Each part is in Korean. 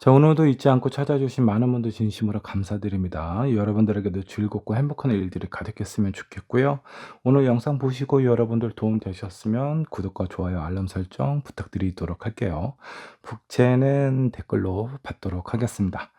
자, 오늘도 잊지 않고 찾아주신 많은 분들 진심으로 감사드립니다. 여러분들에게도 즐겁고 행복한 일들이 가득했으면 좋겠고요. 오늘 영상 보시고 여러분들 도움 되셨으면 구독과 좋아요, 알람 설정 부탁드리도록 할게요. 북채는 댓글로 받도록 하겠습니다.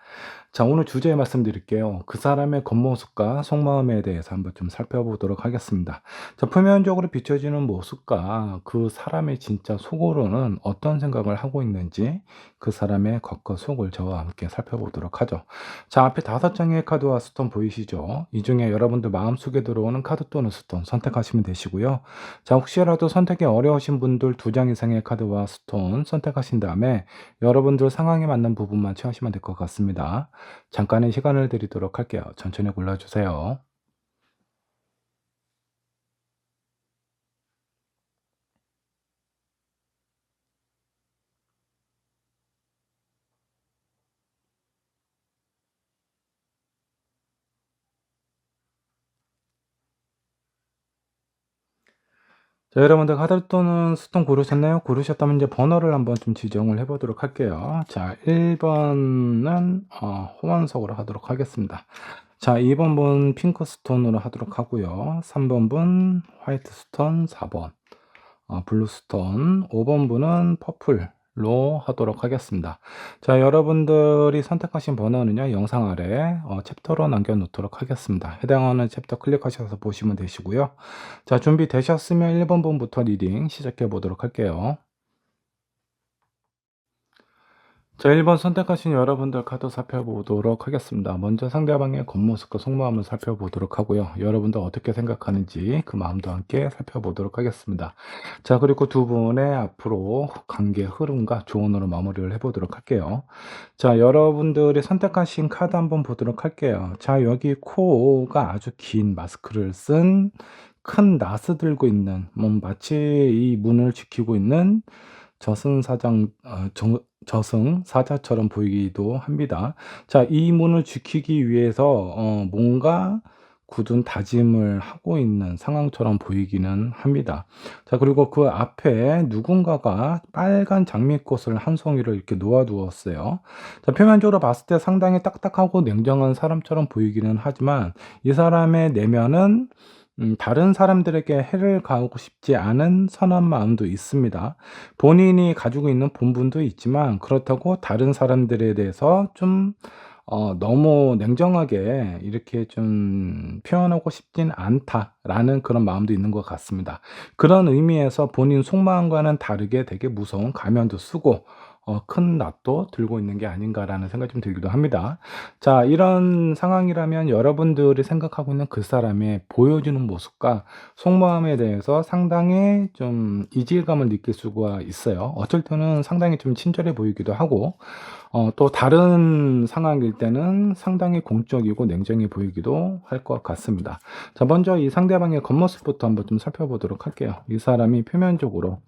자, 오늘 주제 말씀드릴게요. 그 사람의 겉모습과 속마음에 대해서 한번 좀 살펴보도록 하겠습니다. 자, 표면적으로 비춰지는 모습과 그 사람의 진짜 속으로는 어떤 생각을 하고 있는지 그 사람의 겉과 속을 저와 함께 살펴보도록 하죠. 자, 앞에 5장의 카드와 스톤 보이시죠? 이 중에 여러분들 마음속에 들어오는 카드 또는 스톤 선택하시면 되시고요. 자, 혹시라도 선택이 어려우신 분들 2장 이상의 카드와 스톤 선택하신 다음에 여러분들 상황에 맞는 부분만 취하시면 될 것 같습니다. 잠깐의 시간을 드리도록 할게요. 천천히 골라주세요. 자, 여러분들 카드 또는 스톤 고르셨나요? 고르셨다면 이제 번호를 한번 좀 지정을 해 보도록 할게요. 자, 1 번은 호환석으로 하도록 하겠습니다. 자, 2번 분 핑크 스톤으로 하도록 하고요. 3번 분 화이트 스톤, 4번 블루 스톤, 5번 분은 퍼플로 하도록 하겠습니다. 자, 여러분들이 선택하신 번호는요, 영상 아래 챕터로 남겨 놓도록 하겠습니다. 해당하는 챕터 클릭하셔서 보시면 되시고요. 자, 준비되셨으면 1번 분부터 리딩 시작해 보도록 할게요. 자, 1번 선택하신 여러분들 카드 살펴보도록 하겠습니다. 먼저 상대방의 겉모습과 속마음을 살펴보도록 하고요. 여러분들 어떻게 생각하는지 그 마음도 함께 살펴보도록 하겠습니다. 자, 그리고 두 분의 앞으로 관계 흐름과 조언으로 마무리를 해보도록 할게요. 자, 여러분들이 선택하신 카드 한번 보도록 할게요. 자, 여기 코가 아주 긴 마스크를 쓴 큰 낫을 들고 있는, 마치 이 문을 지키고 있는 저승사장 저승사자처럼 보이기도 합니다. 자, 이 문을 지키기 위해서 뭔가 굳은 다짐을 하고 있는 상황처럼 보이기는 합니다. 자, 그리고 그 앞에 누군가가 빨간 장미꽃을 한 송이를 이렇게 놓아 두었어요. 자, 표면적으로 봤을 때 상당히 딱딱하고 냉정한 사람처럼 보이기는 하지만 이 사람의 내면은 다른 사람들에게 해를 가하고 싶지 않은 선한 마음도 있습니다. 본인이 가지고 있는 본분도 있지만 그렇다고 다른 사람들에 대해서 좀 너무 냉정하게 이렇게 좀 표현하고 싶진 않다라는 그런 마음도 있는 것 같습니다. 그런 의미에서 본인 속마음과는 다르게 되게 무서운 가면도 쓰고 큰 낯도 들고 있는 게 아닌가라는 생각이 좀 들기도 합니다. 자, 이런 상황이라면 여러분들이 생각하고 있는 그 사람의 보여주는 모습과 속마음에 대해서 상당히 좀 이질감을 느낄 수가 있어요. 어쩔 때는 상당히 좀 친절해 보이기도 하고 또 다른 상황일 때는 상당히 공적이고 냉정해 보이기도 할 것 같습니다. 자, 먼저 이 상대방의 겉모습부터 한번 좀 살펴보도록 할게요. 이 사람이 표면적으로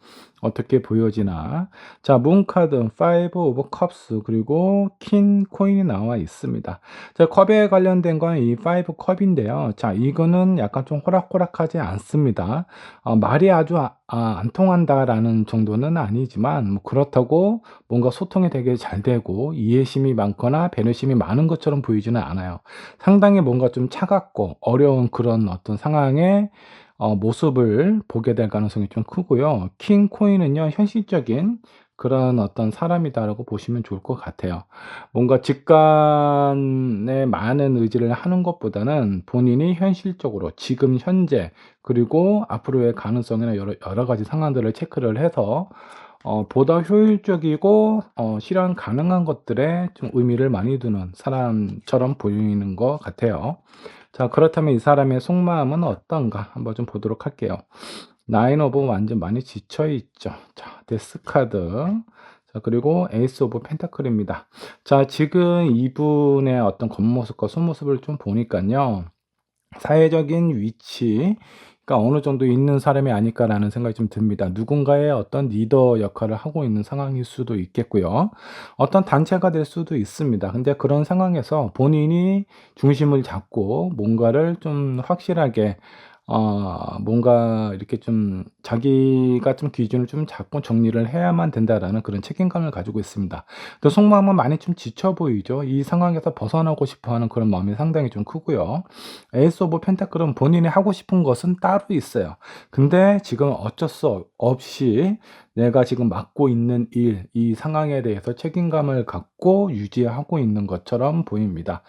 어떻게 보여지나. 자, 문카드, 5 오브 컵스, 그리고 퀸 코인이 나와 있습니다. 자, 컵에 관련된 건 이 5 컵인데요. 자, 이거는 약간 좀 호락호락하지 않습니다. 말이 아주 안 통한다라는 정도는 아니지만 그렇다고 뭔가 소통이 되게 잘 되고 이해심이 많거나 배려심이 많은 것처럼 보이지는 않아요. 상당히 뭔가 좀 차갑고 어려운 그런 어떤 상황에 모습을 보게 될 가능성이 좀 크고요. 킹 코인은요, 현실적인 그런 어떤 사람이다라고 보시면 좋을 것 같아요. 뭔가 직관에 많은 의지를 하는 것보다는 본인이 현실적으로 지금 현재 그리고 앞으로의 가능성이나 여러 가지 상황들을 체크를 해서 보다 효율적이고 실현 가능한 것들에 좀 의미를 많이 두는 사람처럼 보이는 것 같아요. 자, 그렇다면 이 사람의 속마음은 어떤가 한번 좀 보도록 할게요. 나인 오브 완전 많이 지쳐 있죠. 자, 데스 카드. 자, 그리고 에이스 오브 펜타클입니다. 자, 지금 이분의 어떤 겉모습과 속모습을 좀 보니까요. 사회적인 위치가 어느 정도 있는 사람이 아닐까라는 생각이 좀 듭니다. 누군가의 어떤 리더 역할을 하고 있는 상황일 수도 있겠고요. 어떤 단체가 될 수도 있습니다. 근데 그런 상황에서 본인이 중심을 잡고 뭔가를 좀 확실하게 뭔가 이렇게 좀 자기가 좀 기준을 좀 잡고 정리를 해야만 된다라는 그런 책임감을 가지고 있습니다. 또 속마음은 많이 좀 지쳐 보이죠. 이 상황에서 벗어나고 싶어 하는 그런 마음이 상당히 좀 크고요. 에이스 오브 펜타클은 본인이 하고 싶은 것은 따로 있어요. 근데 지금 어쩔 수 없이 내가 지금 맡고 있는 일, 이 상황에 대해서 책임감을 갖고 유지하고 있는 것처럼 보입니다.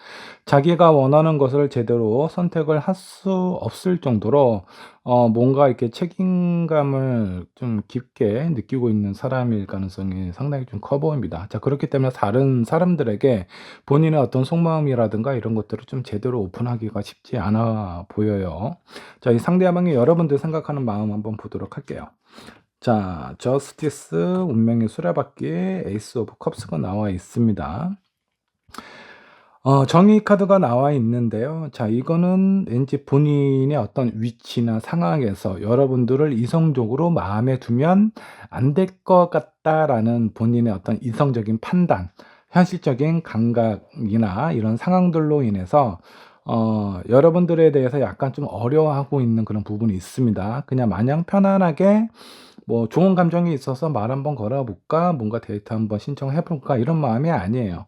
자기가 원하는 것을 제대로 선택을 할 수 없을 정도로 뭔가 이렇게 책임감을 좀 깊게 느끼고 있는 사람일 가능성이 상당히 좀 커 보입니다. 자, 그렇기 때문에 다른 사람들에게 본인의 어떤 속마음이라든가 이런 것들을 좀 제대로 오픈하기가 쉽지 않아 보여요. 자, 이 상대방이 여러분들 생각하는 마음 한번 보도록 할게요. 자, 저스티스, 운명의 수레바퀴, 에이스 오브 컵스가 나와 있습니다. 정의 카드가 나와 있는데요. 자, 이거는 왠지 본인의 어떤 위치나 상황에서 여러분들을 이성적으로 마음에 두면 안 될 것 같다라는 본인의 어떤 이성적인 판단, 현실적인 감각이나 이런 상황들로 인해서 여러분들에 대해서 약간 좀 어려워하고 있는 그런 부분이 있습니다. 그냥 마냥 편안하게 뭐 좋은 감정이 있어서 말 한번 걸어 볼까? 뭔가 데이트 한번 신청해 볼까? 이런 마음이 아니에요.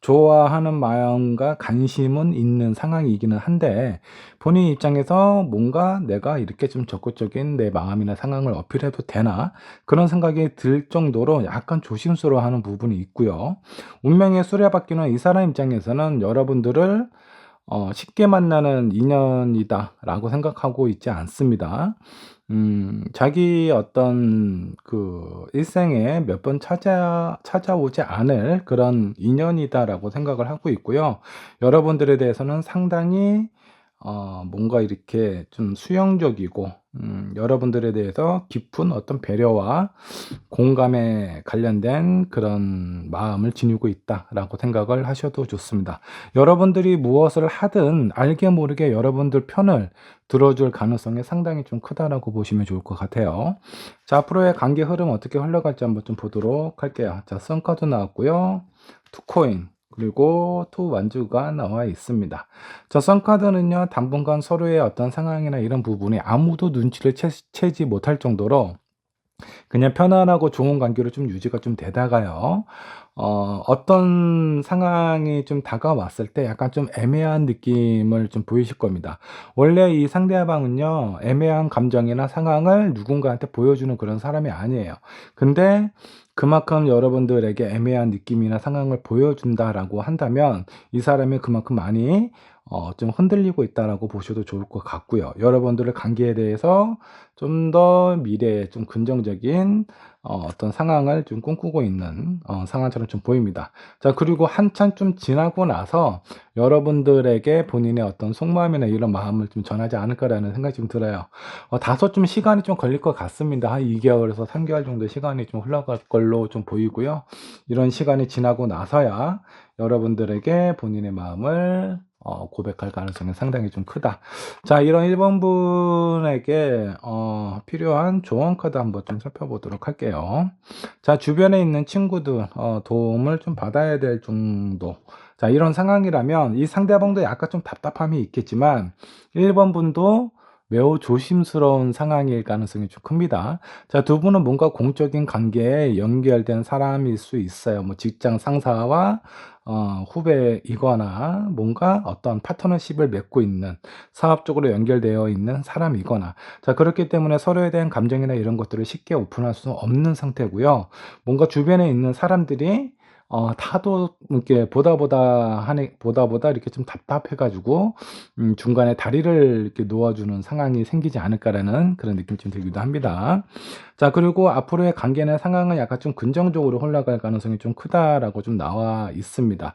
좋아하는 마음과 관심은 있는 상황이기는 한데 본인 입장에서 뭔가 '내가 이렇게 좀 적극적인 내 마음이나 상황을 어필해도 되나?' 그런 생각이 들 정도로 약간 조심스러워하는 부분이 있고요. 운명의 수레바퀴는 이 사람 입장에서는 여러분들을 '쉽게 만나는 인연이다.'라고 생각하고 있지 않습니다. 자기 어떤 그 일생에 몇 번 찾아오지 않을 그런 인연이다라고 생각을 하고 있고요. 여러분들에 대해서는 상당히 뭔가 이렇게 좀 수용적이고 여러분들에 대해서 깊은 어떤 배려와 공감에 관련된 그런 마음을 지니고 있다라고 생각을 하셔도 좋습니다. 여러분들이 무엇을 하든 알게 모르게 여러분들 편을 들어줄 가능성이 상당히 좀 크다라고 보시면 좋을 것 같아요. 자, 앞으로의 관계 흐름 어떻게 흘러갈지 한번 좀 보도록 할게요. 자, 썬카드 나왔고요. 투코인 그리고 투 완주가 나와 있습니다. 자, 썬카드는요, 당분간 서로의 어떤 상황이나 이런 부분이 아무도 눈치를 채지 못할 정도로 그냥 편안하고 좋은 관계로 좀 유지가 좀 되다가요. 어떤 상황이 좀 다가왔을 때 약간 좀 애매한 느낌을 좀 보이실 겁니다. 원래 이 상대방은요, 애매한 감정이나 상황을 누군가한테 보여주는 그런 사람이 아니에요. 근데 그만큼 여러분들에게 애매한 느낌이나 상황을 보여준다라고 한다면 이 사람이 그만큼 많이 좀 흔들리고 있다라고 보셔도 좋을 것 같고요. 여러분들의 관계에 대해서 좀 더 미래에 좀 긍정적인 어떤 상황을 좀 꿈꾸고 있는 상황처럼 좀 보입니다. 자, 그리고 한참 좀 지나고 나서 여러분들에게 본인의 어떤 속마음이나 이런 마음을 좀 전하지 않을까라는 생각이 좀 들어요. 다소 좀 시간이 좀 걸릴 것 같습니다. 한 2개월에서 3개월 정도 시간이 좀 흘러갈 걸로 좀 보이고요. 이런 시간이 지나고 나서야 여러분들에게 본인의 마음을 고백할 가능성이 상당히 좀 크다. 자, 이런 1번 분에게 필요한 조언 카드 한번 좀 살펴보도록 할게요. 자, 주변에 있는 친구들 도움을 좀 받아야 될 정도. 자, 이런 상황이라면 이 상대방도 약간 좀 답답함이 있겠지만 1번 분도 매우 조심스러운 상황일 가능성이 좀 큽니다. 자, 두 분은 뭔가 공적인 관계에 연결된 사람일 수 있어요. 뭐 직장 상사와 후배이거나 뭔가 어떤 파트너십을 맺고 있는 사업적으로 연결되어 있는 사람이거나, 자, 그렇기 때문에 서로에 대한 감정이나 이런 것들을 쉽게 오픈할 수 없는 상태고요. 뭔가 주변에 있는 사람들이 다도 이렇게 보다 이렇게 좀 답답해 가지고 중간에 다리를 이렇게 놓아 주는 상황이 생기지 않을까라는 그런 느낌이 좀 들기도 합니다. 자, 그리고 앞으로의 관계나 상황은 약간 좀 긍정적으로 흘러갈 가능성이 좀 크다라고 좀 나와 있습니다.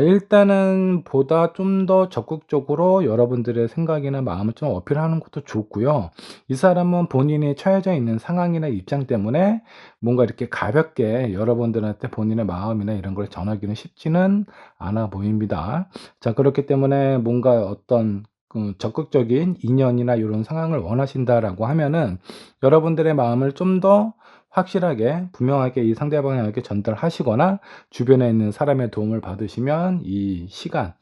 일단은 보다 좀 더 적극적으로 여러분들의 생각이나 마음을 좀 어필하는 것도 좋고요. 이 사람은 본인이 처해져 있는 상황이나 입장 때문에 뭔가 이렇게 가볍게 여러분들한테 본인의 마음이나 이런 걸 전하기는 쉽지는 않아 보입니다. 자, 그렇기 때문에 뭔가 어떤 그 적극적인 인연이나 이런 상황을 원하신다라고 하면은 여러분들의 마음을 좀 더 확실하게 분명하게 이 상대방에게 전달하시거나 주변에 있는 사람의 도움을 받으시면 이 시간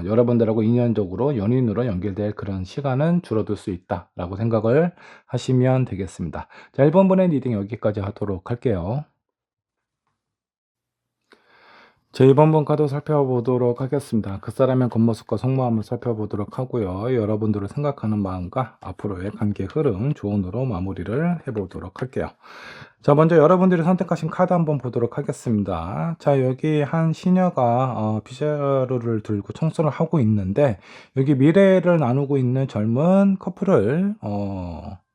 여러분들하고 인연적으로 연인으로 연결될 그런 시간은 줄어들 수 있다라고 생각을 하시면 되겠습니다. 자, 1번 분의 리딩 여기까지 하도록 할게요. 제 2번 분 카드 살펴보도록 하겠습니다. 그 사람의 겉모습과 속마음을 살펴보도록 하고요. 여러분들을 생각하는 마음과 앞으로의 관계 흐름 조언으로 마무리를 해보도록 할게요. 자, 먼저 여러분들이 선택하신 카드 한번 보도록 하겠습니다. 자, 여기 한 시녀가 빗자루를 들고 청소를 하고 있는데 여기 미래를 나누고 있는 젊은 커플을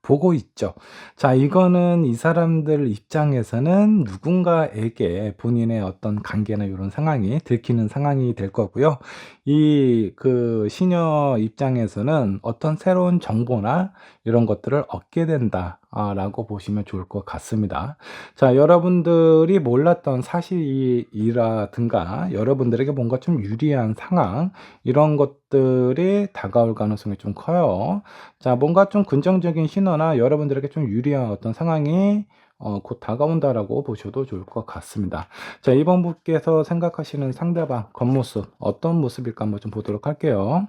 보고 있죠. 자, 이거는 이 사람들 입장에서는 누군가에게 본인의 어떤 관계나 이런 상황이 들키는 상황이 될 거고요. 그 시녀 입장에서는 어떤 새로운 정보나 이런 것들을 얻게 된다. 라고 보시면 좋을 것 같습니다. 자, 여러분들이 몰랐던 사실이라든가 여러분들에게 뭔가 좀 유리한 상황 이런 것들이 다가올 가능성이 좀 커요. 자, 뭔가 좀 긍정적인 신호나 여러분들에게 좀 유리한 어떤 상황이 곧 다가온다라고 보셔도 좋을 것 같습니다. 자, 이번 분께서 생각하시는 상대방 겉모습 어떤 모습일까 한번 좀 보도록 할게요.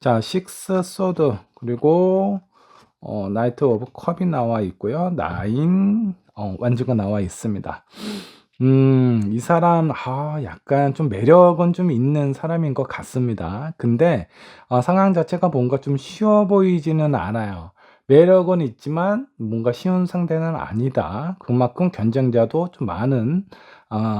자, 식스 소드 그리고 나이트 오브 컵이 나와 있고요. 나인 완주가 나와 있습니다. 이 사람 약간 좀 매력은 좀 있는 사람인 것 같습니다. 근데 상황 자체가 뭔가 좀 쉬워 보이지는 않아요. 매력은 있지만 뭔가 쉬운 상대는 아니다. 그만큼 경쟁자도 좀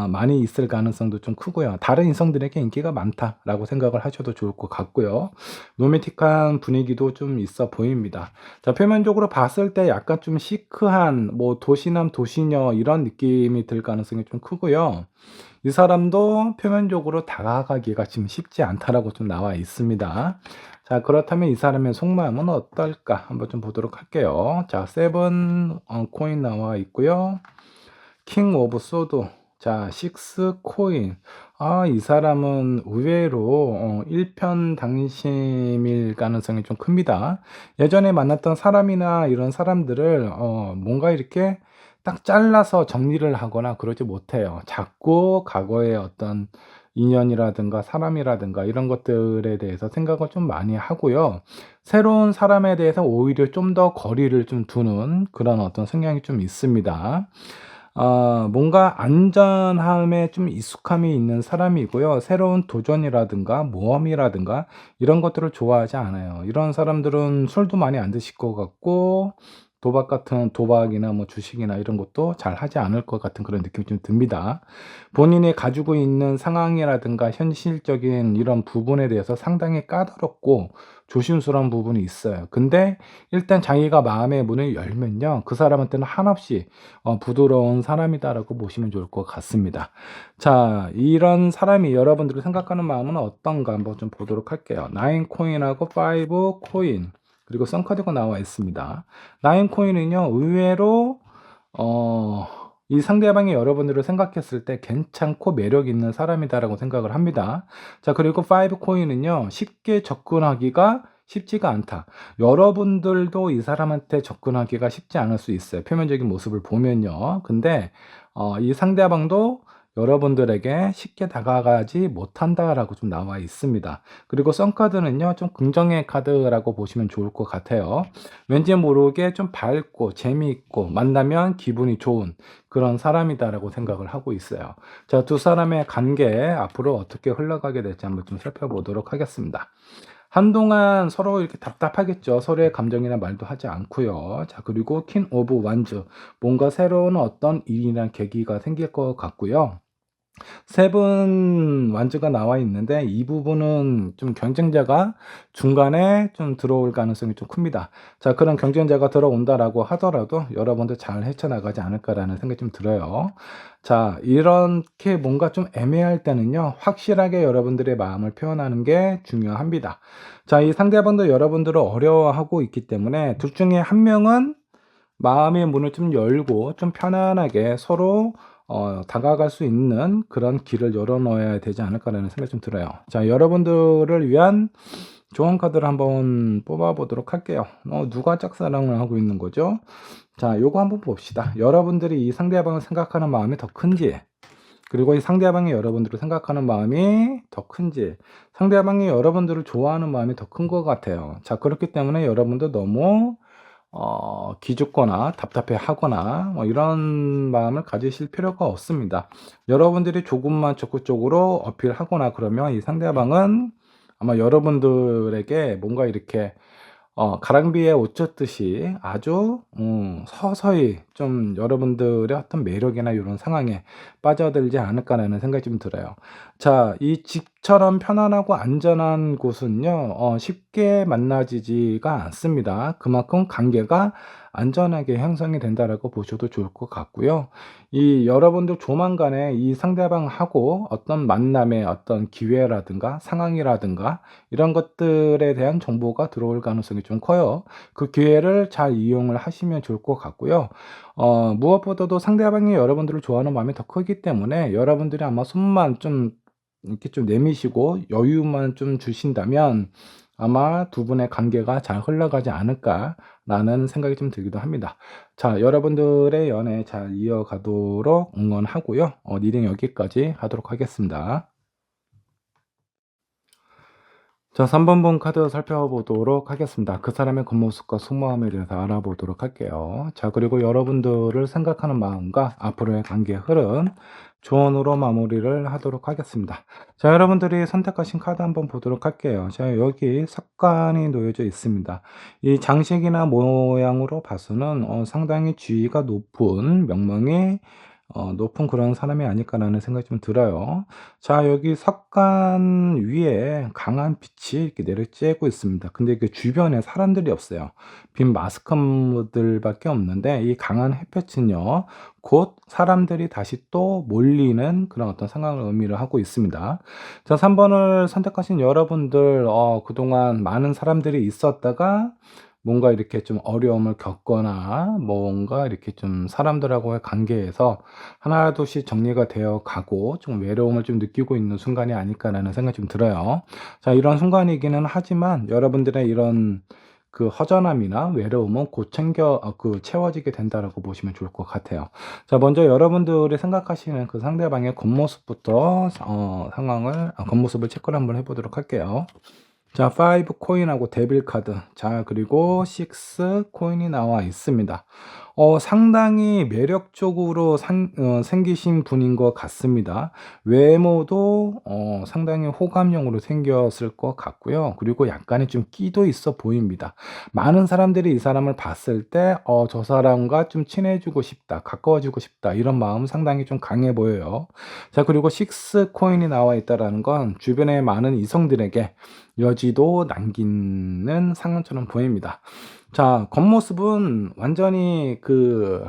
많이 있을 가능성도 좀 크고요. 다른 이성들에게 인기가 많다라고 생각을 하셔도 좋을 것 같고요. 로맨틱한 분위기도 좀 있어 보입니다. 자, 표면적으로 봤을 때 약간 좀 시크한 뭐 도시남 도시녀 이런 느낌이 들 가능성이 좀 크고요. 이 사람도 표면적으로 다가가기가 지금 쉽지 않다라고 좀 나와 있습니다. 자, 그렇다면 이 사람의 속마음은 어떨까 한번 좀 보도록 할게요. 자, 세븐 코인 나와 있고요. 킹 오브 소드. 자, 식스 코인. 이 사람은 의외로 일편단심일 가능성이 좀 큽니다. 예전에 만났던 사람이나 이런 사람들을 뭔가 이렇게 딱 잘라서 정리를 하거나 그러지 못해요. 자꾸 과거의 어떤 인연이라든가 사람이라든가 이런 것들에 대해서 생각을 좀 많이 하고요. 새로운 사람에 대해서 오히려 좀 더 거리를 좀 두는 그런 어떤 성향이 좀 있습니다. 뭔가 안전함에 좀 익숙함이 있는 사람이고요. 새로운 도전이라든가 모험이라든가 이런 것들을 좋아하지 않아요. 이런 사람들은 술도 많이 안 드실 것 같고 도박이나 뭐 주식이나 이런 것도 잘 하지 않을 것 같은 그런 느낌이 좀 듭니다. 본인이 가지고 있는 상황이라든가 현실적인 이런 부분에 대해서 상당히 까다롭고 조심스러운 부분이 있어요. 근데 일단 자기가 마음의 문을 열면요. 그 사람한테는 한없이 부드러운 사람이다라고 보시면 좋을 것 같습니다. 자, 이런 사람이 여러분들이 생각하는 마음은 어떤가 한번 좀 보도록 할게요. 9 코인하고 5 코인 그리고 선카드가 나와 있습니다. 9 코인은요. 의외로 이 상대방이 여러분들을 생각했을 때 괜찮고 매력 있는 사람이다라고 생각을 합니다. 자, 그리고 5 코인은요. 쉽게 접근하기가 쉽지가 않다. 여러분들도 이 사람한테 접근하기가 쉽지 않을 수 있어요. 표면적인 모습을 보면요. 근데 이 상대방도 여러분들에게 쉽게 다가가지 못한다라고 좀 나와 있습니다. 그리고 썬카드는요, 좀 긍정의 카드라고 보시면 좋을 것 같아요. 왠지 모르게 좀 밝고 재미있고 만나면 기분이 좋은 그런 사람이다라고 생각을 하고 있어요. 자, 두 사람의 관계 앞으로 어떻게 흘러가게 될지 한번 좀 살펴보도록 하겠습니다. 한동안 서로 이렇게 답답하겠죠. 서로의 감정이나 말도 하지 않고요. 자, 그리고 퀸 오브 완즈. 뭔가 새로운 어떤 일이나 계기가 생길 것 같고요. 세븐 완즈가 나와 있는데 이 부분은 좀 경쟁자가 중간에 좀 들어올 가능성이 좀 큽니다. 자, 그런 경쟁자가 들어온다라고 하더라도 여러분들 잘 헤쳐나가지 않을까라는 생각이 좀 들어요. 자, 이렇게 뭔가 좀 애매할 때는요, 확실하게 여러분들의 마음을 표현하는 게 중요합니다. 자, 이 상대방도 여러분들을 어려워하고 있기 때문에 둘 중에 한 명은 마음의 문을 좀 열고 좀 편안하게 서로 다가갈 수 있는 그런 길을 열어 놓아야 되지 않을까라는 생각이 좀 들어요. 자, 여러분들을 위한 좋은 카드를 한번 뽑아 보도록 할게요. 누가 짝사랑을 하고 있는 거죠? 자, 요거 한번 봅시다. 여러분들이 이 상대방을 생각하는 마음이 더 큰지, 그리고 이 상대방이 여러분들을 생각하는 마음이 더 큰지, 상대방이 여러분들을 좋아하는 마음이 더 큰 것 같아요. 자, 그렇기 때문에 여러분도 너무 기죽거나 답답해하거나 뭐 이런 마음을 가지실 필요가 없습니다. 여러분들이 조금만 적극적으로 어필하거나 그러면 이 상대방은 아마 여러분들에게 뭔가 이렇게 가랑비에 옷 젖듯이 아주 서서히 좀 여러분들의 어떤 매력이나 요런 상황에 빠져들지 않을까라는 생각이 좀 들어요. 자, 이 집처럼 편안하고 안전한 곳은요 쉽게 만나지지가 않습니다. 그만큼 관계가 안전하게 형성이 된다라고 보셔도 좋을 것 같고요. 이 여러분들 조만간에 이 상대방하고 어떤 만남의 어떤 기회라든가 상황이라든가 이런 것들에 대한 정보가 들어올 가능성이 좀 커요. 그 기회를 잘 이용을 하시면 좋을 것 같고요. 무엇보다도 상대방이 여러분들을 좋아하는 마음이 더 크기 때문에 여러분들이 아마 손만 좀 이렇게 좀 내미시고 여유만 좀 주신다면 아마 두 분의 관계가 잘 흘러가지 않을까라는 생각이 좀 들기도 합니다. 자, 여러분들의 연애 잘 이어가도록 응원하고요. 리딩 여기까지 하도록 하겠습니다. 자, 3번 분 카드 살펴보도록 하겠습니다. 그 사람의 겉모습과 속마음에 대해서 알아보도록 할게요. 자, 그리고 여러분들을 생각하는 마음과 앞으로의 관계 흐름 조언으로 마무리를 하도록 하겠습니다. 자, 여러분들이 선택하신 카드 한번 보도록 할게요. 자, 여기 삭관이 놓여져 있습니다. 이 장식이나 모양으로 봐서는 상당히 지위가 높은 명명이 높은 그런 사람이 아닐까라는 생각이 좀 들어요. 자, 여기 석관 위에 강한 빛이 이렇게 내려쬐고 있습니다. 근데 그 주변에 사람들이 없어요. 빈 마스크들밖에 없는데 이 강한 햇볕은요, 곧 사람들이 다시 또 몰리는 그런 어떤 상황을 의미를 하고 있습니다. 자, 3번을 선택하신 여러분들, 그동안 많은 사람들이 있었다가 뭔가 이렇게 좀 어려움을 겪거나 뭔가 이렇게 좀 사람들하고의 관계에서 하나둘씩 정리가 되어 가고 좀 외로움을 좀 느끼고 있는 순간이 아닐까라는 생각이 좀 들어요. 자, 이런 순간이기는 하지만 여러분들의 이런 그 허전함이나 외로움은 곧 채워지게 된다라고 보시면 좋을 것 같아요. 자, 먼저 여러분들이 생각하시는 그 상대방의 겉모습부터 겉모습을 체크를 한번 해보도록 할게요. 자, 5 코인하고 데빌 카드. 자, 그리고 6 코인이 나와 있습니다. 상당히 매력적으로 생기신 분인 것 같습니다. 외모도 상당히 호감형으로 생겼을 것 같고요. 그리고 약간의 좀 끼도 있어 보입니다. 많은 사람들이 이 사람을 봤을 때, 저 사람과 좀 친해지고 싶다, 가까워지고 싶다, 이런 마음 상당히 좀 강해 보여요. 자, 그리고 6 코인이 나와 있다라는 건 주변에 많은 이성들에게 여지도 남기는 상황처럼 보입니다. 자, 겉모습은 완전히 그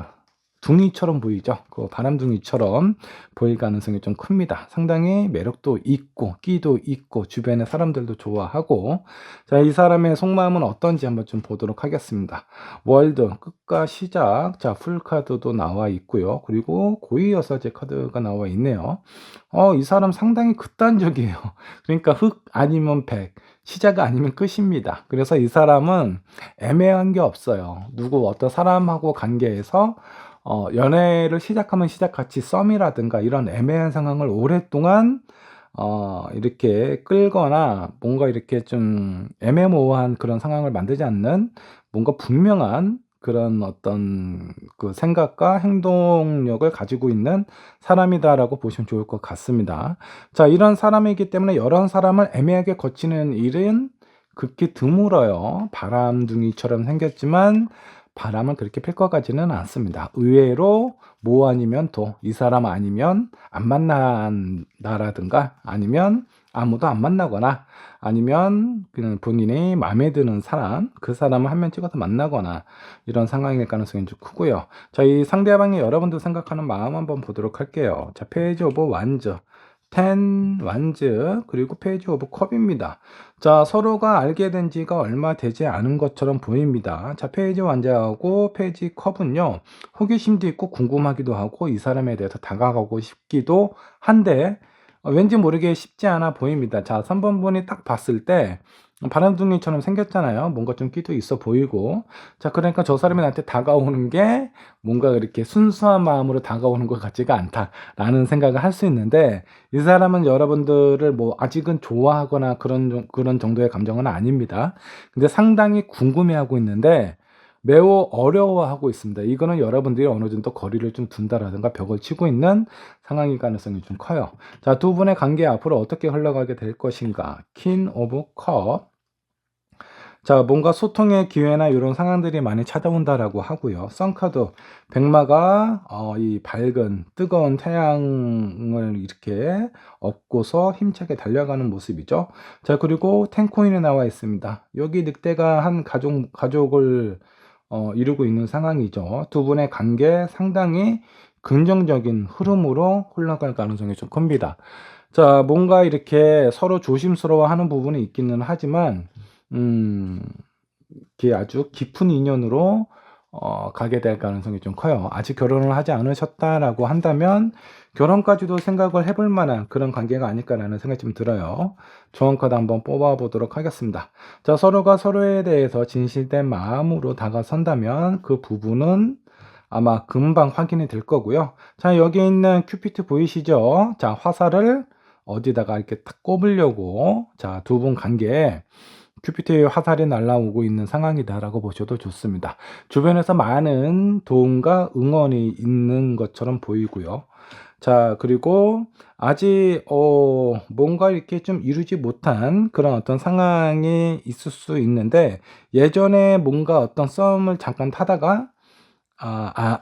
둥이처럼 보이죠? 그 바람둥이처럼 보일 가능성이 좀 큽니다. 상당히 매력도 있고 끼도 있고 주변의 사람들도 좋아하고. 자, 이 사람의 속마음은 어떤지 한번 좀 보도록 하겠습니다. 월드 끝과 시작. 자, 풀카드도 나와 있고요. 그리고 고위여사제 카드가 나와 있네요. 이 사람 상당히 극단적이에요. 그러니까 흑 아니면 백, 시작 아니면 끝입니다. 그래서 이 사람은 애매한 게 없어요. 어떤 사람하고 관계에서 연애를 시작하면 시작같이 썸이라든가 이런 애매한 상황을 오랫동안 이렇게 끌거나 뭔가 이렇게 좀 애매모호한 그런 상황을 만들지 않는 뭔가 분명한 그런 어떤 그 생각과 행동력을 가지고 있는 사람이다라고 보시면 좋을 것 같습니다. 자, 이런 사람이기 때문에 여러 사람을 애매하게 거치는 일은 극히 드물어요. 바람둥이처럼 생겼지만 바람은 그렇게 필 것 같지는 않습니다. 의외로 뭐 아니면 이 사람 아니면 안 만난다라든가 아니면 아무도 안 만나거나 아니면 그냥 본인이 마음에 드는 사람, 그 사람을 한 명 찍어서 만나거나 이런 상황일 가능성이 좀 크고요. 자, 이 상대방이 여러분들 생각하는 마음 한번 보도록 할게요. 자, 페이지 오브 완즈. 10 완즈 그리고 페이지 오브 컵입니다. 자, 서로가 알게 된 지가 얼마 되지 않은 것처럼 보입니다. 자, 페이지 완즈하고 페이지 컵은요, 호기심도 있고 궁금하기도 하고 이 사람에 대해서 다가가고 싶기도 한데 왠지 모르게 쉽지 않아 보입니다. 자, 3번 분이 딱 봤을 때 바람둥이처럼 생겼잖아요. 뭔가 좀 끼도 있어 보이고. 자, 그러니까 저 사람이 나한테 다가오는 게 뭔가 그렇게 순수한 마음으로 다가오는 것 같지가 않다라는 생각을 할 수 있는데, 이 사람은 여러분들을 뭐 아직은 좋아하거나 그런 정도의 감정은 아닙니다. 근데 상당히 궁금해하고 있는데 매우 어려워하고 있습니다. 이거는 여러분들이 어느 정도 거리를 좀 둔다라든가 벽을 치고 있는 상황일 가능성이 좀 커요. 자, 두 분의 관계 앞으로 어떻게 흘러가게 될 것인가? 퀸 오브 컵. 자, 뭔가 소통의 기회나 이런 상황들이 많이 찾아온다라고 하고요. 썬카드, 백마가 이 밝은 뜨거운 태양을 이렇게 업고서 힘차게 달려가는 모습이죠. 자, 그리고 텐코인이 나와 있습니다. 여기 늑대가 한 가족을 이루고 있는 상황이죠. 두 분의 관계 상당히 긍정적인 흐름으로 흘러갈 가능성이 좀 큽니다. 자, 뭔가 이렇게 서로 조심스러워하는 부분이 있기는 하지만 음, 이게 아주 깊은 인연으로 가게 될 가능성이 좀 커요. 아직 결혼을 하지 않으셨다라고 한다면 결혼까지도 생각을 해볼 만한 그런 관계가 아닐까라는 생각이 좀 들어요. 조언 카드 한번 뽑아보도록 하겠습니다. 자, 서로가 서로에 대해서 진실된 마음으로 다가선다면 그 부분은 아마 금방 확인이 될 거고요. 자, 여기 있는 큐피트 보이시죠? 자, 화살을 어디다가 이렇게 탁 꼽으려고, 자, 두 분 관계에 큐피트의 화살이 날아오고 있는 상황이다라고 보셔도 좋습니다. 주변에서 많은 도움과 응원이 있는 것처럼 보이고요. 자, 그리고 아직 뭔가 이렇게 좀 이루지 못한 그런 어떤 상황이 있을 수 있는데, 예전에 뭔가 어떤 썸을 잠깐 타다가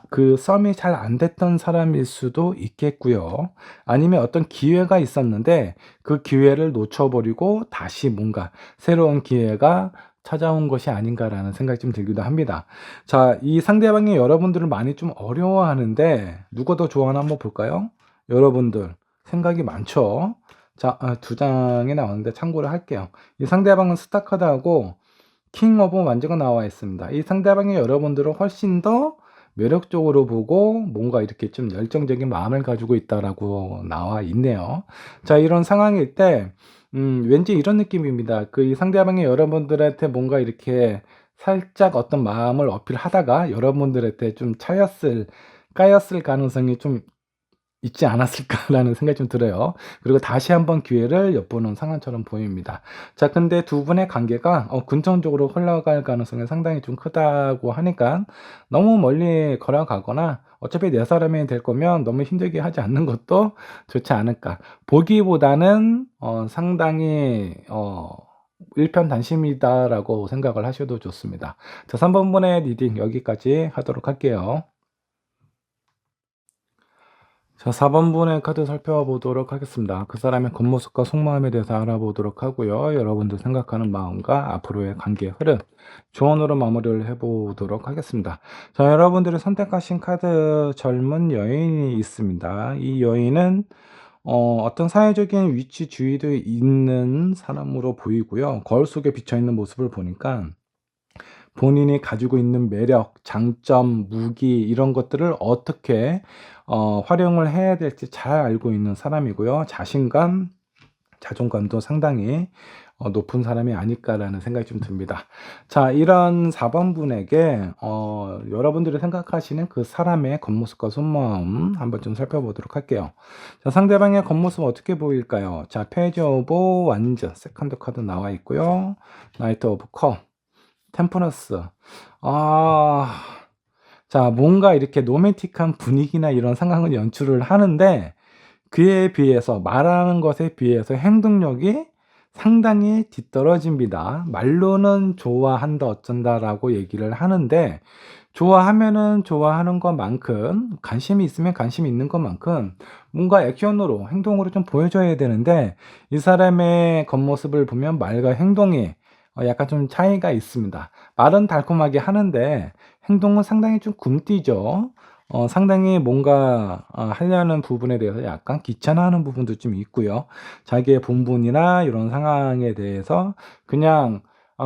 그 썸이 잘 안 됐던 사람일 수도 있겠고요. 아니면 어떤 기회가 있었는데 그 기회를 놓쳐버리고 다시 뭔가 새로운 기회가 찾아온 것이 아닌가라는 생각이 좀 들기도 합니다. 자, 이 상대방이 여러분들을 많이 좀 어려워하는데 누가 더 좋아하나 한번 볼까요? 여러분들 생각이 많죠? 자, 두 장이 나왔는데 참고를 할게요. 이 상대방은 스타카드하고 킹 오브 완즈가 나와 있습니다. 이 상대방이 여러분들을 훨씬 더 매력적으로 보고 뭔가 이렇게 좀 열정적인 마음을 가지고 있다라고 나와 있네요. 자, 이런 상황일 때, 왠지 이런 느낌입니다. 그 이 상대방이 여러분들한테 뭔가 이렇게 살짝 어떤 마음을 어필하다가 여러분들한테 좀 까였을 가능성이 좀 있지 않았을까라는 생각이 좀 들어요. 그리고 다시 한번 기회를 엿보는 상황처럼 보입니다. 자, 근데 두 분의 관계가 긍정적으로 흘러갈 가능성이 상당히 좀 크다고 하니까 너무 멀리 걸어가거나 어차피 내 사람이 될 거면 너무 힘들게 하지 않는 것도 좋지 않을까. 보기보다는 상당히 일편단심이다라고 생각을 하셔도 좋습니다. 자, 3번분의 리딩 여기까지 하도록 할게요. 자, 4번분의 카드 살펴보도록 하겠습니다. 그 사람의 겉모습과 속마음에 대해서 알아보도록 하고요. 여러분들 생각하는 마음과 앞으로의 관계 흐름, 조언으로 마무리를 해보도록 하겠습니다. 자, 여러분들이 선택하신 카드 젊은 여인이 있습니다. 이 여인은 어떤 사회적인 위치 주의도 있는 사람으로 보이고요. 거울 속에 비쳐있는 모습을 보니까 본인이 가지고 있는 매력, 장점, 무기 이런 것들을 어떻게 활용을 해야 될지 잘 알고 있는 사람이고요. 자신감, 자존감도 상당히 높은 사람이 아닐까라는 생각이 좀 듭니다. 자, 이런 4번 분에게 여러분들이 생각하시는 그 사람의 겉모습과 속마음 한번 좀 살펴보도록 할게요. 자, 상대방의 겉모습 어떻게 보일까요? 자, 페이지 오브 완즈 세컨드 카드 나와 있고요. 나이트 오브 컵, 템퍼런스. 아, 자, 뭔가 이렇게 로맨틱한 분위기나 이런 상황을 연출을 하는데 그에 비해서 말하는 것에 비해서 행동력이 상당히 뒤떨어집니다. 말로는 좋아한다 어쩐다라고 얘기를 하는데 좋아하면은 좋아하는 것만큼 관심이 있으면 관심이 있는 것만큼 뭔가 액션으로 행동으로 좀 보여줘야 되는데 이 사람의 겉모습을 보면 말과 행동이 약간 좀 차이가 있습니다. 말은 달콤하게 하는데 행동은 상당히 좀 굼뛰죠. 상당히 뭔가 하려는 부분에 대해서 약간 귀찮아하는 부분도 좀 있고요. 자기의 본분이나 이런 상황에 대해서 그냥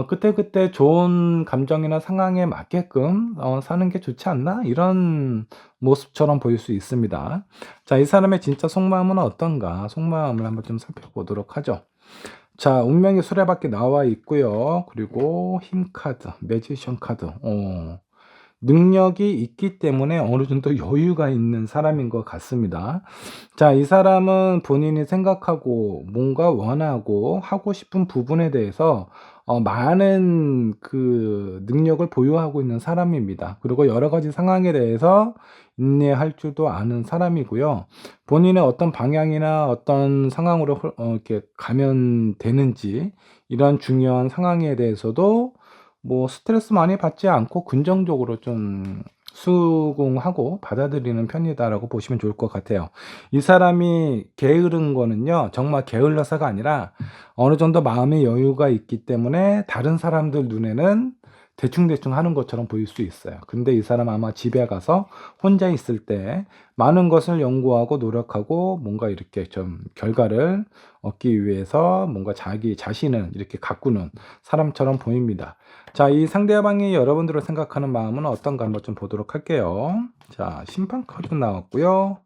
그때그때 좋은 감정이나 상황에 맞게끔 사는 게 좋지 않나? 이런 모습처럼 보일 수 있습니다. 자, 이 사람의 진짜 속마음은 어떤가? 속마음을 한번 좀 살펴보도록 하죠. 자, 운명의 수레바퀴 나와 있고요. 그리고 힘 카드, 매지션 카드. 능력이 있기 때문에 어느 정도 여유가 있는 사람인 것 같습니다. 자, 이 사람은 본인이 생각하고 뭔가 원하고 하고 싶은 부분에 대해서 많은 그 능력을 보유하고 있는 사람입니다. 그리고 여러 가지 상황에 대해서 인내할 줄도 아는 사람이고요. 본인의 어떤 방향이나 어떤 상황으로 이렇게 가면 되는지 이런 중요한 상황에 대해서도 뭐 스트레스 많이 받지 않고 긍정적으로 좀 수긍하고 받아들이는 편이다라고 보시면 좋을 것 같아요. 이 사람이 게으른 거는요, 정말 게을러서가 아니라 어느 정도 마음의 여유가 있기 때문에 다른 사람들 눈에는 대충대충 하는 것처럼 보일 수 있어요. 근데 이 사람 아마 집에 가서 혼자 있을 때 많은 것을 연구하고 노력하고 뭔가 이렇게 좀 결과를 얻기 위해서 뭔가 자기 자신을 이렇게 가꾸는 사람처럼 보입니다. 자, 이 상대방이 여러분들을 생각하는 마음은 어떤가 한번 좀 보도록 할게요. 자, 심판 카드 나왔고요.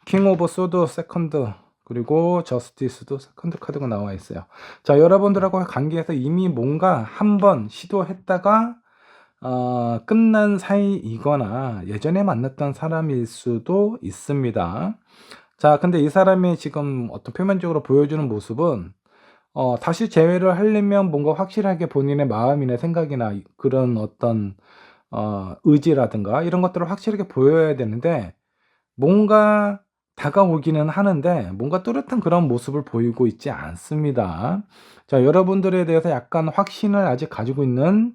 킹 오브 소드 세컨드, 그리고 저스티스도 세컨드 카드가 나와 있어요. 자, 여러분들하고 관계에서 이미 뭔가 한번 시도했다가 끝난 사이이거나 예전에 만났던 사람일 수도 있습니다. 자, 근데 이 사람이 지금 어떤 표면적으로 보여주는 모습은 다시 재회를 하려면 뭔가 확실하게 본인의 마음이나 생각이나 그런 어떤 의지라든가 이런 것들을 확실하게 보여야 되는데, 뭔가 다가오기는 하는데 뭔가 뚜렷한 그런 모습을 보이고 있지 않습니다. 자, 여러분들에 대해서 약간 확신을 아직 가지고 있는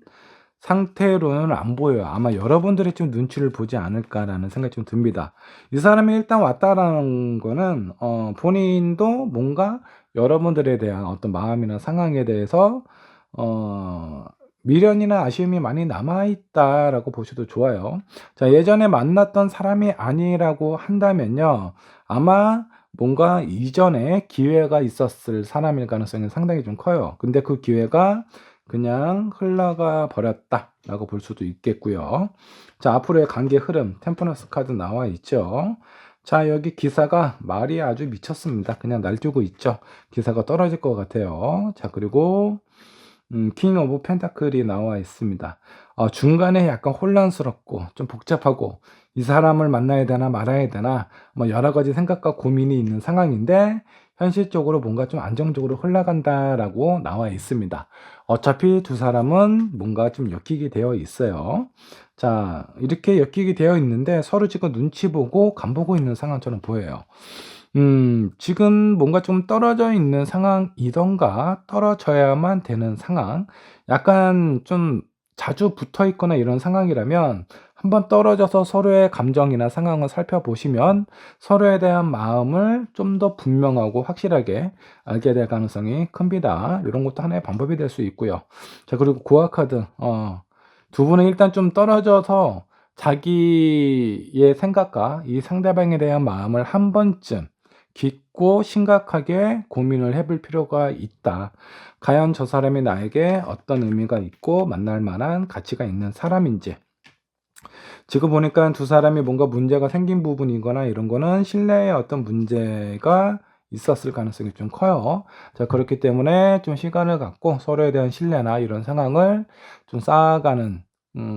상태로는 안 보여요. 아마 여러분들이 좀 눈치를 보지 않을까라는 생각이 좀 듭니다. 이 사람이 일단 왔다라는 거는 본인도 뭔가 여러분들에 대한 어떤 마음이나 상황에 대해서 어 미련이나 아쉬움이 많이 남아 있다라고 보셔도 좋아요. 자, 예전에 만났던 사람이 아니라고 한다면요, 아마 뭔가 이전에 기회가 있었을 사람일 가능성이 상당히 좀 커요. 근데 그 기회가 그냥 흘러가 버렸다라고 볼 수도 있겠고요. 자, 앞으로의 관계 흐름, 템퍼런스 카드 나와 있죠. 자, 여기 기사가 말이 아주 미쳤습니다. 그냥 날뛰고 있죠. 기사가 떨어질 것 같아요. 자, 그리고 킹 오브 펜타클이 나와 있습니다. 중간에 약간 혼란스럽고 좀 복잡하고 이 사람을 만나야 되나 말아야 되나 뭐 여러 가지 생각과 고민이 있는 상황인데, 현실적으로 뭔가 좀 안정적으로 흘러간다라고 나와 있습니다. 어차피 두 사람은 뭔가 좀 엮이게 되어 있어요. 자, 이렇게 엮이게 되어 있는데 서로 지금 눈치 보고 간 보고 있는 상황처럼 보여요. 지금 뭔가 좀 떨어져 있는 상황이던가 떨어져야만 되는 상황, 약간 좀 자주 붙어 있거나 이런 상황이라면 한번 떨어져서 서로의 감정이나 상황을 살펴보시면 서로에 대한 마음을 좀 더 분명하고 확실하게 알게 될 가능성이 큽니다. 이런 것도 하나의 방법이 될 수 있고요. 자, 그리고 고아 카드, 두 분은 일단 좀 떨어져서 자기의 생각과 이 상대방에 대한 마음을 한 번쯤 깊고 심각하게 고민을 해볼 필요가 있다. 과연 저 사람이 나에게 어떤 의미가 있고 만날 만한 가치가 있는 사람인지. 지금 보니까 두 사람이 뭔가 문제가 생긴 부분이거나 이런 거는 신뢰에 어떤 문제가 있었을 가능성이 좀 커요. 자, 그렇기 때문에 좀 시간을 갖고 서로에 대한 신뢰나 이런 상황을 좀 쌓아가는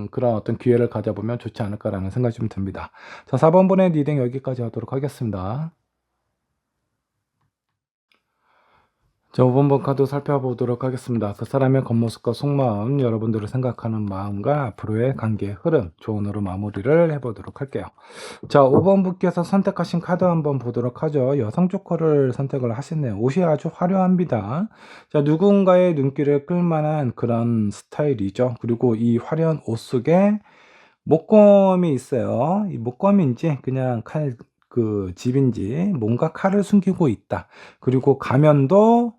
그런 어떤 기회를 가져보면 좋지 않을까라는 생각이 좀 듭니다. 자, 4번분의 리딩 여기까지 하도록 하겠습니다. 자, 5번번 카드 살펴보도록 하겠습니다. 그 사람의 겉모습과 속마음, 여러분들을 생각하는 마음과 앞으로의 관계의 흐름, 조언으로 마무리를 해보도록 할게요. 자, 5번 분께서 선택하신 카드 한번 보도록 하죠. 여성 조커를 선택을 하셨네요. 옷이 아주 화려합니다. 자, 누군가의 눈길을 끌만한 그런 스타일이죠. 그리고 이 화려한 옷 속에 목검이 있어요. 이 목검인지 그냥 집인지 뭔가 칼을 숨기고 있다. 그리고 가면도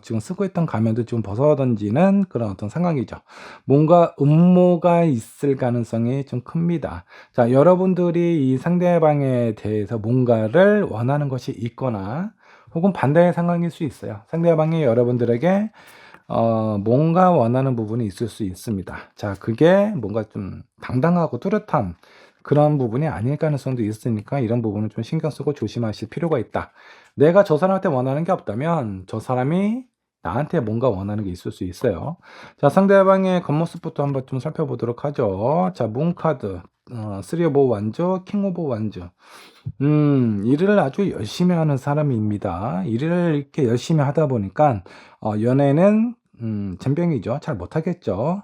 지금 쓰고 있던 가면도 지금 벗어던지는 그런 어떤 상황이죠. 뭔가 음모가 있을 가능성이 좀 큽니다. 자, 여러분들이 이 상대방에 대해서 뭔가를 원하는 것이 있거나 혹은 반대의 상황일 수 있어요. 상대방이 여러분들에게 뭔가 원하는 부분이 있을 수 있습니다. 자, 그게 뭔가 좀 당당하고 뚜렷한 그런 부분이 아닐 가능성도 있으니까 이런 부분은 좀 신경 쓰고 조심하실 필요가 있다. 내가 저 사람한테 원하는 게 없다면 저 사람이 나한테 뭔가 원하는 게 있을 수 있어요. 자, 상대방의 겉모습부터 한번 좀 살펴보도록 하죠. 자, 문 카드, 3 오브 완즈, 킹 오브 완즈. 일을 아주 열심히 하는 사람입니다. 일을 이렇게 열심히 하다 보니까 연애는 젬병이죠. 잘 못하겠죠.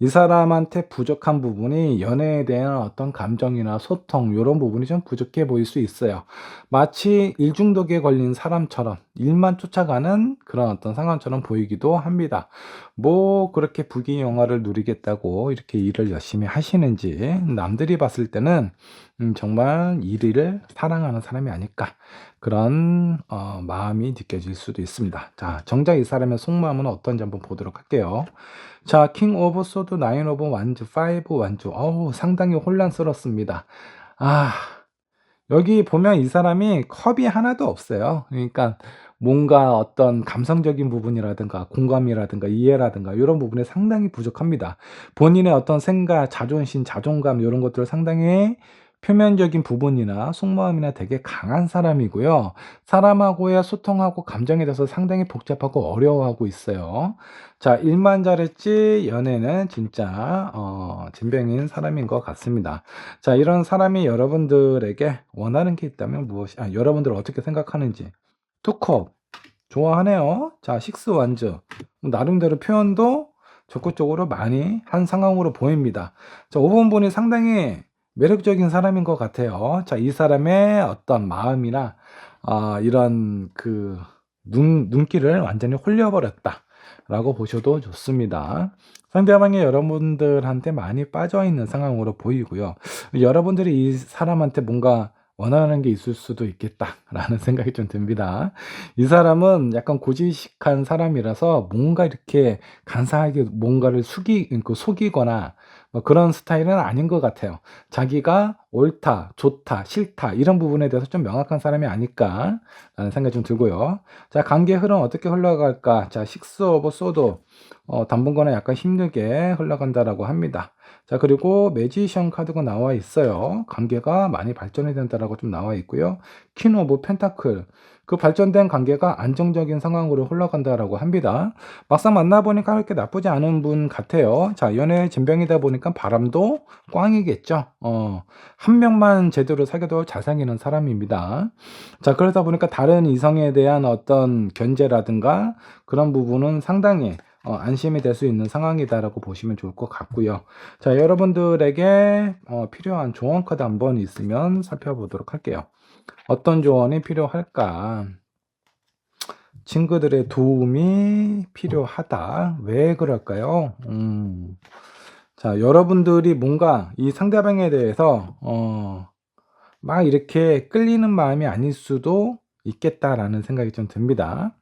이 사람한테 부족한 부분이 연애에 대한 어떤 감정이나 소통 요런 부분이 좀 부족해 보일 수 있어요. 마치 일 중독에 걸린 사람처럼 일만 쫓아가는 그런 어떤 상황처럼 보이기도 합니다. 뭐 그렇게 부귀영화를 누리겠다고 이렇게 일을 열심히 하시는지 남들이 봤을 때는 정말 일을 사랑하는 사람이 아닐까 그런 마음이 느껴질 수도 있습니다. 자, 정작 이 사람의 속마음은 어떤지 한번 보도록 할게요. 자, 킹 오브 소드, 나인 오브 완즈, 파이브 완즈. 어우, 상당히 혼란스럽습니다. 아, 여기 보면 이 사람이 컵이 하나도 없어요. 그러니까 뭔가 어떤 감성적인 부분이라든가 공감이라든가 이해라든가 이런 부분에 상당히 부족합니다. 본인의 어떤 생각, 자존심, 자존감 이런 것들을 상당히 표면적인 부분이나 속마음이나 되게 강한 사람이고요. 사람하고의 소통하고 감정에 대해서 상당히 복잡하고 어려워하고 있어요. 자, 일만 잘했지 연애는 진짜 진병인 사람인 것 같습니다. 자, 이런 사람이 여러분들에게 원하는 게 있다면 여러분들 어떻게 생각하는지. 투컵 좋아하네요. 자, 식스 완즈 나름대로 표현도 적극적으로 많이 한 상황으로 보입니다. 자, 5번 분이 상당히 매력적인 사람인 것 같아요. 자, 이 사람의 어떤 마음이나 이런 그 눈길을 완전히 홀려버렸다 라고 보셔도 좋습니다. 상대방이 여러분들한테 많이 빠져있는 상황으로 보이고요. 여러분들이 이 사람한테 뭔가 원하는 게 있을 수도 있겠다라는 생각이 좀 듭니다. 이 사람은 약간 고지식한 사람이라서 뭔가 이렇게 간사하게 뭔가를 속이거나 뭐 그런 스타일은 아닌 것 같아요. 자기가 옳다, 좋다, 싫다 이런 부분에 대해서 좀 명확한 사람이 아닐까라는 생각이 좀 들고요. 자, 관계 흐름 어떻게 흘러갈까? 자, 식스 오브 소드 당분간은 약간 힘들게 흘러간다라고 합니다. 자, 그리고 매지션 카드가 나와 있어요. 관계가 많이 발전이 된다라고 좀 나와 있고요. 퀸 오브 펜타클. 그 발전된 관계가 안정적인 상황으로 흘러간다라고 합니다. 막상 만나보니까 그렇게 나쁘지 않은 분 같아요. 자, 연애 진병이다 보니까 바람도 꽝이겠죠. 한 명만 제대로 사귀어도 잘 사귀는 사람입니다. 자, 그러다 보니까 다른 이성에 대한 어떤 견제라든가 그런 부분은 상당히 안심이 될 수 있는 상황이다라고 보시면 좋을 것 같고요. 자, 여러분들에게 필요한 조언 카드 한번 있으면 살펴보도록 할게요. 어떤 조언이 필요할까? 친구들의 도움이 필요하다. 왜 그럴까요? 자, 여러분들이 뭔가 이 상대방에 대해서 막 이렇게 끌리는 마음이 아닐 수도 있겠다라는 생각이 좀 듭니다.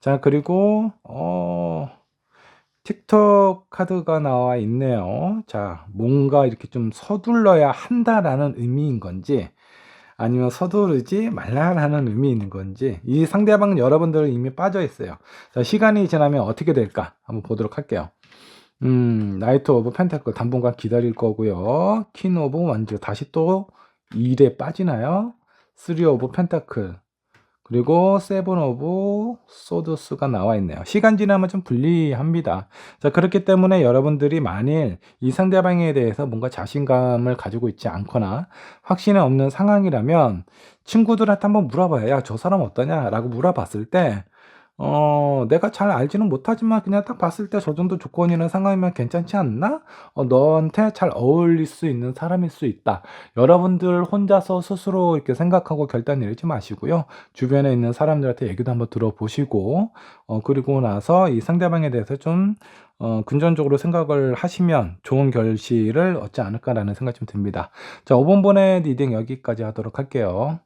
자, 그리고 틱톡 카드가 나와 있네요. 자, 뭔가 이렇게 좀 서둘러야 한다라는 의미인 건지 아니면 서두르지 말라라는 의미 있는 건지 이 상대방은 여러분들은 이미 빠져 있어요. 자, 시간이 지나면 어떻게 될까 한번 보도록 할게요. 나이트 오브 펜타클 당분간 기다릴 거고요. 퀸 오브 완즈 다시 또 일에 빠지나요? 3 오브 펜타클 그리고 세븐 오브 소드스가 나와 있네요. 시간 지나면 좀 불리합니다. 자, 그렇기 때문에 여러분들이 만일 이 상대방에 대해서 뭔가 자신감을 가지고 있지 않거나 확신이 없는 상황이라면 친구들한테 한번 물어봐요. 야, 저 사람 어떠냐? 라고 물어봤을 때 내가 잘 알지는 못하지만 그냥 딱 봤을 때 저 정도 조건이나 상황이면 괜찮지 않나? 너한테 잘 어울릴 수 있는 사람일 수 있다. 여러분들 혼자서 스스로 이렇게 생각하고 결단 내리지 마시고요. 주변에 있는 사람들한테 얘기도 한번 들어보시고, 그리고 나서 이 상대방에 대해서 좀, 긍정적으로 생각을 하시면 좋은 결실을 얻지 않을까라는 생각이 좀 듭니다. 자, 5번번의 리딩 여기까지 하도록 할게요.